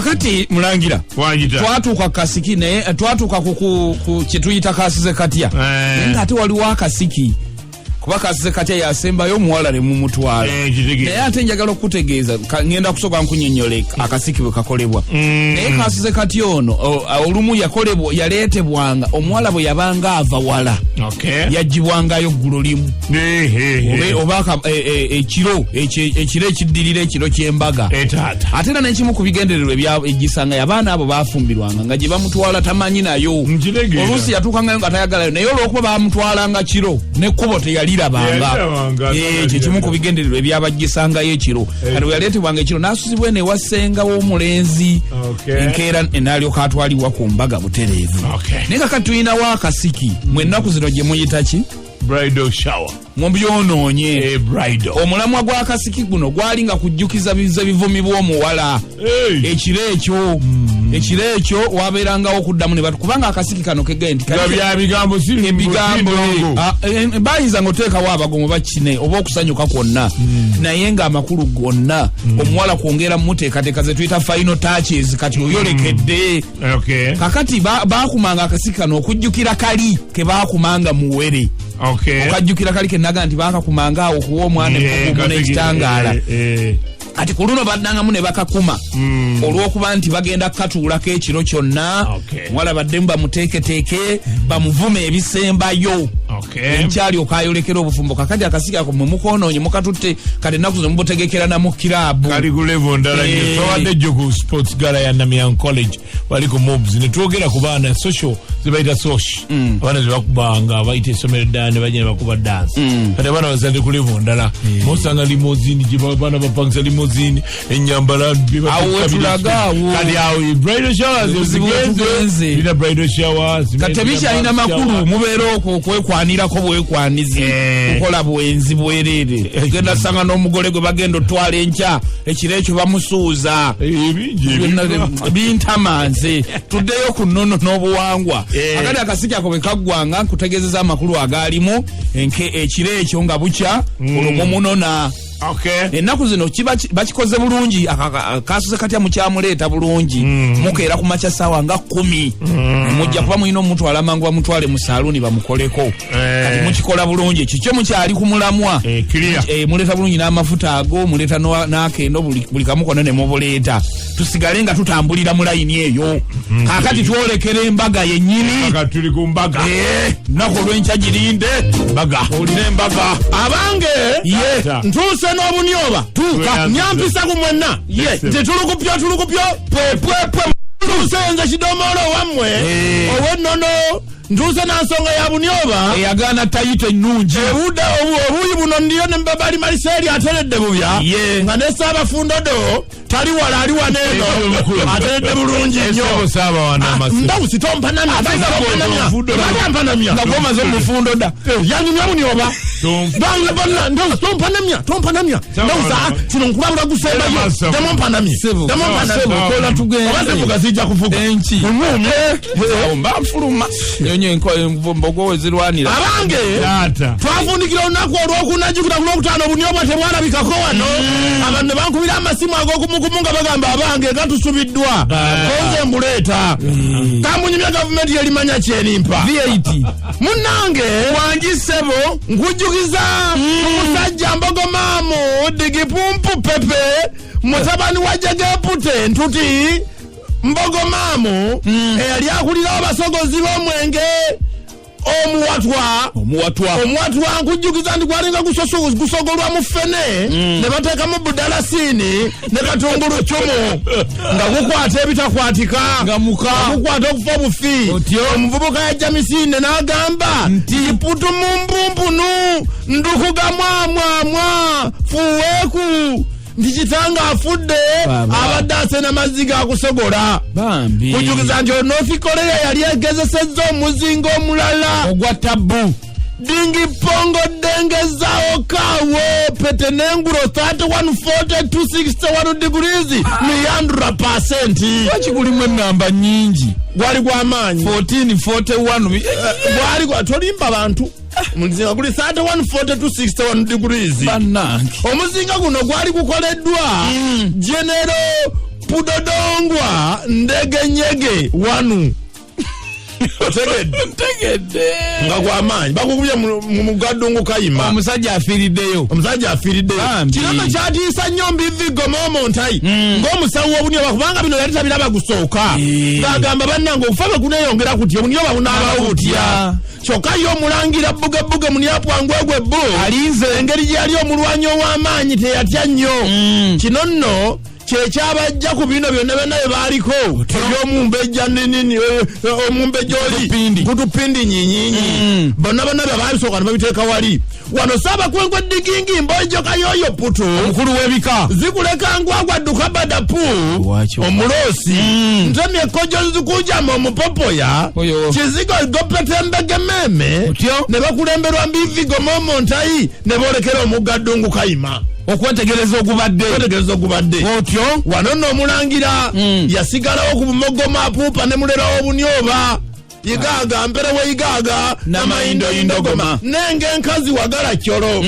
kakati mulangira twatuuka kasiki naye twatuuka ku kyetuyita kasize katya nga ate waliwo akasiki kuba kasize katya yasembayo omuwala ne mumutwala naye ate njagala okutegeeza ngenda kusooka nkunnyonnyole akasiki bwe kakolebwa naye kasize katya ono olumu yaleetebwanga omuwala bwe yabanga ava wala yagibwangayo ggulo limu oba ekiro ekiddirira ekiro ky'embaga ate era n'ekimu ku bigendererwa egisanga abaana abo baafumbirwanga nga gye bamutwala tamanyi nayo oluusi yatuukangayo nga tayagalayo naye olw'okuba baamutwalanga kiro n'ekkubo teyalirabanga ekyo kimu ku bigendererwa ebyabagisangayo ekiro kati bwe yaleetebwanga ekiro n'asusibwa eno ewa ssenga w'omulenzi enkeera enaalyoka atwalibwa ku mbaga butereevu naye kakati tulinawo akasiki mu ennaku zino gye muyita ki bridal shower mubyonoonye omulamwa gw'akasiki guno gwali nga kujjukiza bivumi bw'omuwala ekiro ekyo wabeerangawo okuddamu ne batu kubanga akasiki kano kegenti ebigambo bayinzanga oteekawo abagomo bakine oba okusanyuka kwonna naye ng'amakulu gonna omuwala kwongera mumuteekateeka ze tuyita final touches kati oyolekedde kakati baakumanga akasiki kano okujjukira kali ke baakumanga muwere okajjukira kali kenaga nti bakakumanga awo kuwa omwana empukumu n'ekitangaala kati ku luno baddangamu ne bakakuma olw'okuba nti bagenda kukatuulako ekiro kyonna omuwala baddemu bamuteeketeeke bamuvume ebisembayo enkyali okayolekera obufumbo kakati akasiki ako mwe mukonoonye mukatutte kati ennaku zino mubutegekera namu kiraabu kali ku levo ndala twawadde jjo ku sports gala ya Namiang College wali ku mobs ne twogera ku baana social zebayita sosh abaana zebakubanga bayita essomero ddala ne bajja ne bakuba dansi kati abaana bazadde ku levo ndala mosanga limozini gye baana bapangisa limozini ennyambala awetulagaawo kati awo bridal showers ina bridal showers kati tebikyalina makulu mubeera okwo okwekwanirako bwekwanizi kukola bwenzi bwereere genda sanga n'omugole gwe bagenda otwala enkya ekiro ekyo bamusuuza bintamanze tuddeyo ku nnono n'obuwangwa akati akasiki ako bwe kaggwanga nkutegeezeza amakulu agaalimu ekiro ekyo nga bukya olwo munona ennaku zino bakikoze bulungi kasuze katya mukyamuleeta bulungi mukeera ku makya ssaawa nga 10 mujja kuba mulina omutwala mangu bamutwale mu saaluuni bamukoleko kati mukikola bulungi kikyo mukyali ku mulamwa muleeta bulungi n'amafuta ago muleeta n'akendo buli kamu konna ne mubuleeta tusigale nga tutambulira mu layini eyo kakati twolekera embaga yennyini tuli ku mbaga nnaku olw'enkya girinde olina embaga abange ntuuse n'obunyoba tuuka nyampisa ku mwenna tetulukupyo pwepwepwe ntuusenze kidomolo wammwe ow'ennono ntuuse nansonga ya bunyoba eyagaana tayita ennungi obuuyi buno ndiyo ne mbabali maliseeri ateredde bubya nga ne Ssaabafundoodo tali wala ali waneeno ateredde bulungi nnyo ndawusi tompanamya nga gwomaze omufundooda yanyumya bunyoba tompanamya ndawusa kino nkulabula gusembayo demompanamye kola tugendeoba zijja kuvuga enki mbanfuluma mbogo wezirwanira abange twafundikira olunaku olw'okunajjukira ku lwokutaano obunyoobwa tebwalabikako wano abantu ne bankubira amasimu ag'okumukumu nga bagamba abange nga tusubiddwa konze mbuleeta kambunyumya gavumenti yerimanya kyenimpa munnange wangisebo nkujjukiza omusajja mbogomaamu digipumpu pepe mutabani wa Jagepute ntuti mbogomaamu eyali akulirawo abasogozi b'omwenge omuwatwa nkujjukiza nti gwalinga gusogolwa mu ffene ne bateekamu budalasini ne katungulu cumu nga gukwata ebitakwatika nga gukwata okufa obufi omuvubuka yajja misinde n'agamba nti putumumbunu ndukuga mwamwamwa fuweeku nti kitanga afudde abadde asena mazzi gakusogola kujjukiza nti North Korea yali egezesezza omuzinga omulala ogwa tabu dingi pongo dengezao kawo pete nengulo 3140-261 degrees ni 100%. Wachi kulimwe namba nyingi gwali kwa manyi 1441 gwali kwa tolimba bantu muzinga kuli 3140-261 degrees banange omuzinga guno gwali kukoleddwa General Pudodongwa ndege nyege wanu tegedde nga gw'amaanyi bakukubye mu mugaddungu kayima omusajja afiiriddeyo kirama kyatiisa nnyo mbivigo momontai ng'omusawo w'obunyoba kubanga bino yali tabiraba gusooka ng'agamba bannange okufa bwe kuneeyongera kutya obunyoba bunaabawo butya kyokka ye omulangira bugebuge munyapwangwegwe bbo alinze engeri gyali omulwanyi ow'amaanyi teyatya nnyo kino nno kyekyabajja ku bino byonna byonna bye baaliko ebyomumbejja ninini omumbejja oli kutupindi nyinyinyi bonna bonna bye baabisooka ne babiteeka wali wano Ssaabakwenkwe Digingi Mbonjoka yoyo puto omukulu w'ebika zikuleka ngwagwa dduka badapu omuloosi ntemye ekkojo nzikujama omupopoya kizigo gopetembegememe ne bakulemberwa mbivigo momontai ne boolekera omugaddungu kayima okwetegereza ogubadde otyo wano nno omulangira yasigalawo ku bumogoma apuupa ne mulera w'obunyoba igaaga mpere weigaaga namayindoyindogoma nenge enkazi wagala kyolo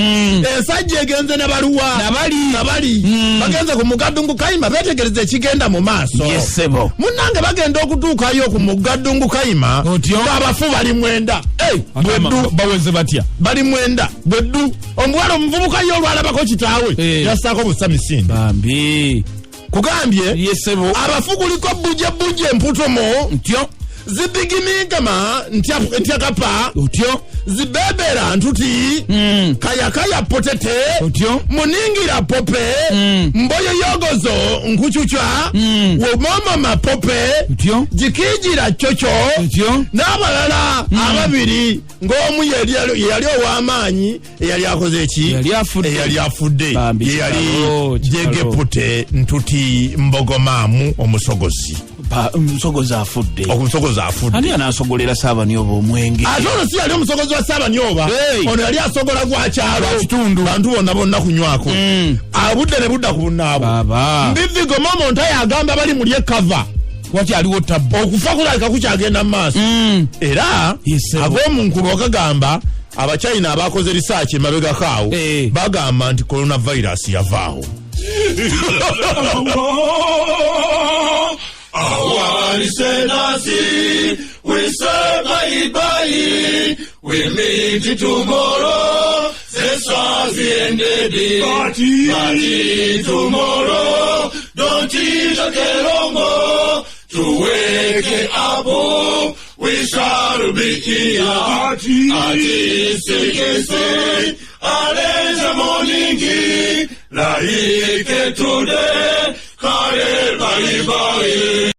ensajja egenze ne baluwa nabali bagenze ku mugaddungu kayima betegereza ekigenda mu maaso munnange bagenda okutuukayo ku mugaddungu kayima ng'abafu bali mwenda bweddu baweze batya bali mwenda bweddu omuwala omuvubuka yo olwalabako kitaawe yassaako busa misinde kugambye abafu kuliko bujjebujje emputomo zibigimingama ntyakapa zibebera ntuti kayakaya potete muningira pope mboyo yogozo nkuchuchwa womomama pope jikijira chocho n'abalala ababiri ng'omu yali ow'amaanyi eyali akoze eki eyali afudde yeyali jegepute ntuti mbogomaamu omusogozi omusogozi afudde ani anasogolera Saabanyoba omwenge ate ono si yali omusogozi wa Saabanyoba ono yali asogola gwa kyalo bantu bonna kunywako abudde ne budda ku bunnaabwe mbivigo momontai agamba bali muli ekava wati aliwo tabbo okufa kulabika kukyagenda mu maaso era ag'omunkulu okagamba abachina abakoze risaaki emabegako awo bagamba nti coronavirus yavaawo Our Senasi, we say bye-bye, we meet tomorrow, Sesazi ended party tomorrow, don't eat a kelongo, to wake up, we shall be here, Ati Sekese, Alenja morning, like today, Kare bye-bye.